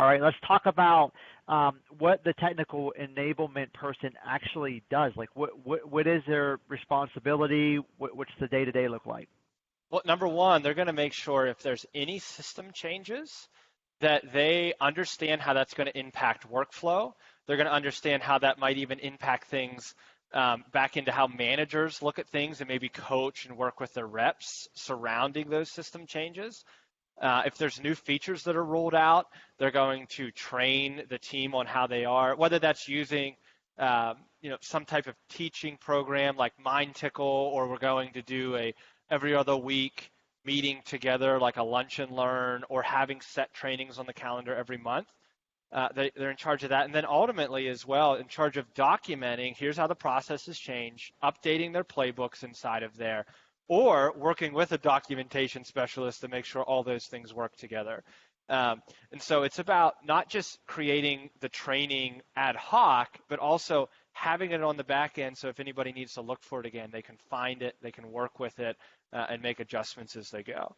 All right, let's talk about what the technical enablement person actually does. Like, what is their responsibility? What's the day-to-day look like? Well, number one, they're going to make sure if there's any system changes that they understand how that's going to impact workflow. They're going to understand how that might even impact things back into how managers look at things and maybe coach and work with their reps surrounding those system changes. If there's new features that are rolled out, they're going to train the team on how they are, whether that's using some type of teaching program like MindTickle, or we're going to do a every other week meeting together like a lunch and learn, or having set trainings on the calendar every month. They're in charge of that. And then ultimately as well, in charge of documenting, here's how the process has changed, updating their playbooks inside of there, or working with a documentation specialist to make sure all those things work together. And so it's about not just creating the training ad hoc, but also having it on the back end so if anybody needs to look for it again, they can find it, they can work with it, and make adjustments as they go.